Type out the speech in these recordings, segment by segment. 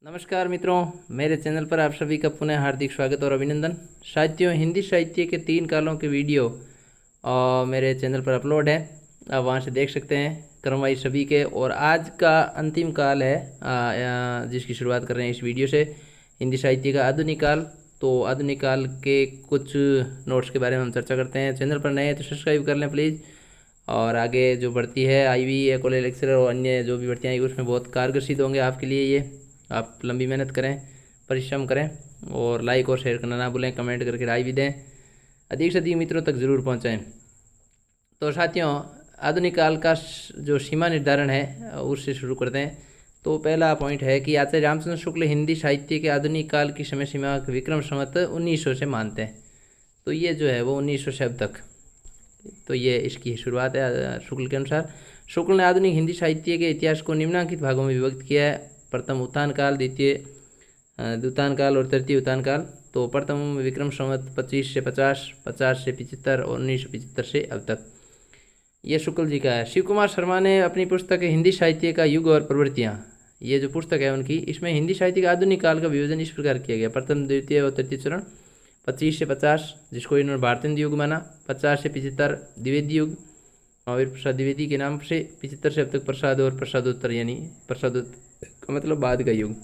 नमस्कार मित्रों, मेरे चैनल पर आप सभी का पुनः हार्दिक स्वागत और अभिनंदन। साथियों, हिंदी साहित्य के 3 कालों के वीडियो मेरे चैनल पर अपलोड है। आप वहां से देख सकते हैं क्रमवाइज सभी के। और आज का अंतिम काल है जिसकी शुरुआत कर रहे हैं इस वीडियो से, हिंदी साहित्य का आधुनिक काल। तो आधुनिक काल के कुछ नोट्स के बारे में हम चर्चा करते हैं। चैनल पर नए हैं तो सब्सक्राइब कर लें प्लीज़। और आगे जो बढ़ती है IB कॉलेज लेक्चरर और अन्य जो भी भर्तियाँ आएगी उसमें बहुत कारगर सिद्ध होंगे आपके लिए ये। आप लंबी मेहनत करें, परिश्रम करें और लाइक और शेयर करना ना भूलें, कमेंट करके राय भी दें, अधिक से अधिक मित्रों तक ज़रूर पहुंचाएं। तो साथियों, आधुनिक काल का जो सीमा निर्धारण है उससे शुरू करते हैं। तो पहला पॉइंट है कि आचार्य रामचंद्र शुक्ल हिंदी साहित्य के आधुनिक काल की समय सीमा विक्रम संवत 1900 से मानते हैं। तो ये जो है वो 1900 से अब तक, तो ये इसकी शुरुआत है शुक्ल के अनुसार। शुक्ल ने आधुनिक हिंदी साहित्य के इतिहास को निम्नांकित भागों में विभक्त किया है: प्रथम उत्थान काल, द्वितीय द्युतान काल और तृतीय उत्थान काल। तो प्रथम विक्रम संवत 25 से 50, 50 से 75 और 1975 से अब तक, ये शुक्ल जी का है। शिव कुमार शर्मा ने अपनी पुस्तक हिंदी साहित्य का युग और प्रवृत्तियाँ, ये जो पुस्तक है उनकी, इसमें हिंदी साहित्य का आधुनिक काल का विभाजन इस प्रकार किया गया: प्रथम, द्वितीय और तृतीय चरण। 25 से 50 जिसको इन्होंने भारतेंदु युग माना, 50 से 75 द्विवेदी युग, महावीर प्रसाद द्विवेदी के नाम से। 75 से अब तक प्रसाद और प्रसादोत्तर, यानी प्रसादोत्तर का मतलब बाद का युग।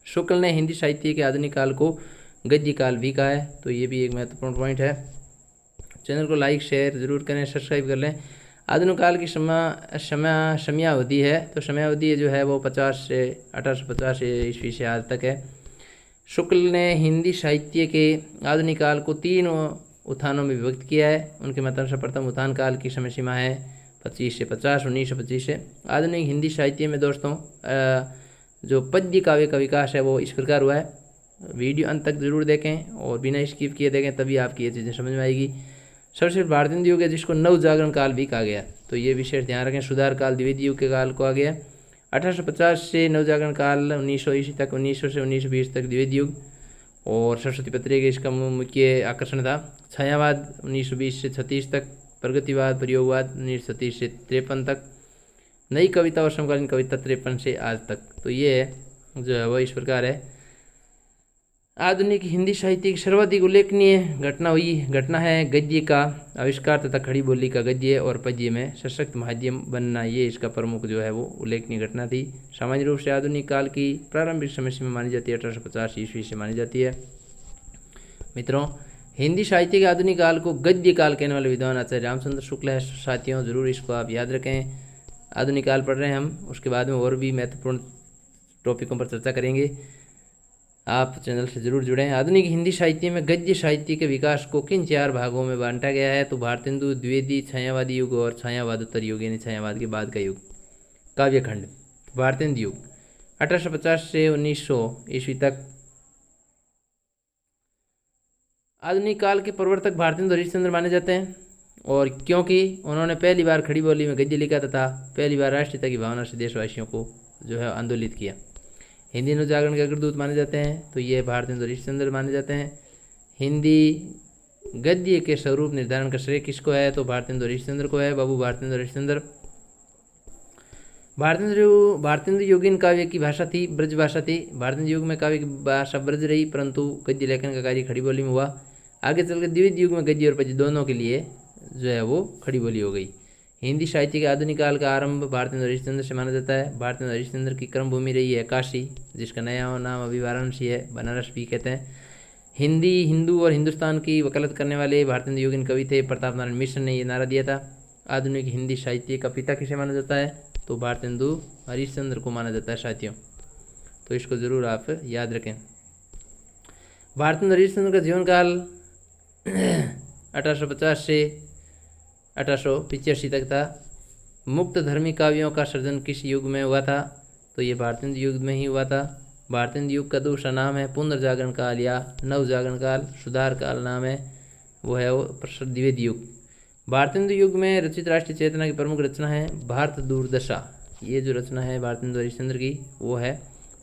शुक्ल ने हिंदी साहित्य के आधुनिक काल को गद्य काल भी कहा है। तो ये भी एक महत्वपूर्ण पॉइंट है। चैनल को लाइक शेयर जरूर करें, सब्सक्राइब कर लें। आधुनिक काल की समयावधि है, तो समयावधि जो है वो 50 से 1850 ईस्वी से आज तक है। शुक्ल ने हिंदी साहित्य के आधुनिक काल को 3 उत्थानों में विभक्त किया है। उनके मतलब प्रथम उत्थान काल की समय सीमा है 25 से 50, 1925 से। आधुनिक हिंदी साहित्य में दोस्तों जो पद्य काव्य का विकास है वो इस प्रकार हुआ है। वीडियो अंत तक जरूर देखें और बिना स्किप किए देखें, तभी आपकी ये चीज़ें समझ में आएगी। सबसे भारतेंदु युग है जिसको नव जागरण काल भी कहा गया, तो ये विशेष ध्यान रखें। सुधार काल द्विवेदी युग के काल को आ गया। 1850 से नवजागरण काल 1900 ईस्वी तक, 1900 से 1920 तक द्विवेदी युग। और सरस्वती पत्रिका इसका मुख्य आकर्षण था। छायावाद 1920 से 36 तक, प्रगतिवाद प्रयोगवाद 1936 से 53 तक, नई कविता और समकालीन कविता 53 से आज तक। तो ये जो है वह इस प्रकार है। आधुनिक हिंदी साहित्य की सर्वाधिक उल्लेखनीय घटना है गद्य का आविष्कार तथा खड़ी बोली का गद्य और पद्य में सशक्त माध्यम बनना। ये इसका प्रमुख जो है वो उल्लेखनीय घटना थी। सामान्य रूप से आधुनिक काल की प्रारंभिक समय सीमा मानी जाती है 1850 ईस्वी से मानी जाती है। मित्रों, हिंदी साहित्य के आधुनिक काल को गद्य काल कहने वाले विद्वान आचार्य रामचंद्र शुक्ल है। साथियों, जरूर इसको आप याद रखें। आधुनिक काल पढ़ रहे हैं हम, उसके बाद में और भी महत्वपूर्ण टॉपिकों पर चर्चा करेंगे। आप चैनल से जरूर जुड़ें। आधुनिक हिंदी साहित्य में गद्य साहित्य के विकास को किन 4 भागों में बांटा गया है? तो भारतेंदु, द्विवेदी, छायावादी युग और छायावादोत्तर युग, यानी छायावाद के बाद का युग। काव्यखंड भारतेंदु युग 1850 से 1900 ईस्वी तक। आधुनिक काल के प्रवर्तक भारतेंदु हरिश्चंद्र माने जाते हैं, और क्योंकि उन्होंने पहली बार खड़ी बोली में गद्य लिखा तथा पहली बार राष्ट्रीयता की भावना से देशवासियों को जो है आंदोलित किया। हिंदी नवजागरण के अग्रदूत माने जाते हैं, तो ये भारतेंदु हरिश्चंद्र माने जाते हैं। हिंदी गद्य के स्वरूप निर्धारण का श्रेय किसको है? तो भारतेंदु हरिश्चंद्र को है, बाबू भारतेंदु हरिश्चंद्र। भारतेंदु युगीन काव्य की भाषा थी ब्रज भाषा थी। भारतेंदु युग में काव्य की भाषा ब्रज रही, परंतु गद्य लेखन का कार्य खड़ी बोली में हुआ। आगे चलकर द्विवेदी युग में गद्य और पद्य दोनों के लिए जो है वो खड़ी बोली हो गई। हिंदी साहित्य के आधुनिक काल का आरंभ भारतेंदु हरिश्चंद्र से माना जाता है। भारतेंदु हरिश्चंद्र की कर्म भूमि रही है काशी, जिसका नया नाम अभी वाराणसी है, बनारस भी कहते हैं। हिंदी, हिंदू और हिंदुस्तान की वकालत करने वाले भारतेंदु युगीन कवि थे। प्रताप नारायण मिश्र ने ये नारा दिया था। आधुनिक हिंदी साहित्य का पिता किसे माना जाता है? तो भारतेंदु हरिश्चंद्र को माना जाता है साथियों, तो इसको जरूर आप याद रखें। भारतेंदु हरिश्चंद्र का जीवन काल 1850 से 1885 तक था। मुक्त धर्मी काव्यों का सृजन किस युग में हुआ था? तो ये भारतेंदु युग में ही हुआ था। भारतेंदु युग का दूसरा नाम है पुनर्जागरण काल या नवजागरण काल। सुधार काल नाम है वो है वो द्विवेदी युग। भारतेंदु युग में रचित राष्ट्रीय चेतना की प्रमुख रचना है भारत दूरदशा। ये जो रचना है भारतेंदु हरिश्चंद्र की वो है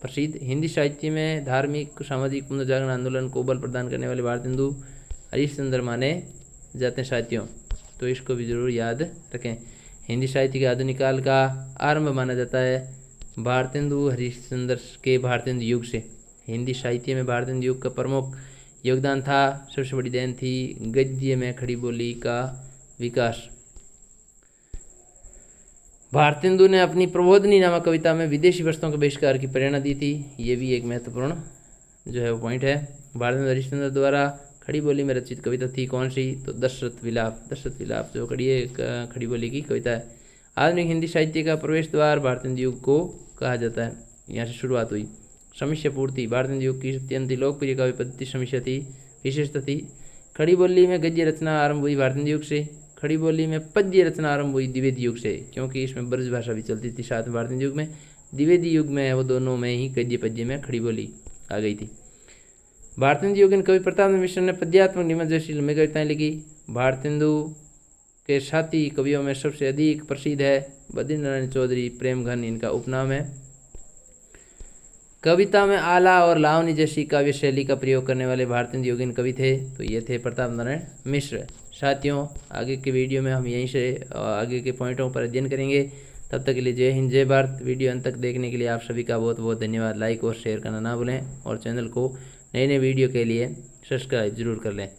प्रसिद्ध। हिंदी साहित्य में धार्मिक सामाजिक पुनर्जागरण आंदोलन को बल प्रदान करने वाले भारतेंदु हरिश्चंद्र माने जाते हैं साथियों, तो इसको भी जरूर याद रखें। हिंदी साहित्य के आधुनिक काल का आरंभ माना जाता है भारतेंदु हरिश्चंद्र के भारतेंदु युग से। हिंदी साहित्य में भारतेंदु युग का प्रमुख योगदान था। सबसे बड़ी देन थी गद्य में खड़ी बोली का विकास। भारतेंदु ने अपनी प्रबोधनी नामक कविता में विदेशी वस्तुओं के बहिष्कार की प्रेरणा दी थी। ये भी एक महत्वपूर्ण जो है वो पॉइंट है। भारतेंदु हरिश्चंद्र द्वारा खड़ी बोली में रचित कविता थी कौन सी? तो दशरथ विलाप। दशरथ विलाप जो खड़ी बोली की कविता है। आधुनिक हिंदी साहित्य का प्रवेश द्वार भारतेंदु युग को कहा जाता है। यहाँ से शुरुआत हुई। समस्या पूर्ति भारतेंदु युग की अत्यंत लोकप्रिय काव्य पद्धति समस्या थी, विशेषता थी। खड़ी बोली में गद्य रचना आरंभ हुई भारतेंदु युग से। खड़ी बोली में पद्य रचना आरंभ हुई द्विवेदी युग से, क्योंकि इसमें ब्रज भाषा भी चलती थी साथ में भारतेंदु युग में। द्विवेदी युग में वो दोनों में ही गद्य पद्य में खड़ी बोली आ गई थी। भारतेंदु युगीन कवि प्रतापचंद्र मिश्र ने पद्यात्मक निबंध जैसी लंबी कविताएं लिखी। भारतेंदु के साथी कवियों में सबसे अधिक प्रसिद्ध है बद्रीनारायण चौधरी। प्रेम घन इनका उपनाम है। कविता में आला और लावनी जैसी काव्य शैली का प्रयोग करने वाले भारतेंदु युगीन कवि थे तो ये थे प्रताप नारायण मिश्र। साथियों, आगे के वीडियो में हम यहीं से आगे के पॉइंटों पर अध्ययन करेंगे। तब तक के लिए जय हिंद जय भारत। वीडियो अंत तक देखने के लिए आप सभी का बहुत बहुत धन्यवाद। लाइक और शेयर करना ना भूलें और चैनल को नए नए वीडियो के लिए सब्सक्राइब जरूर कर लें।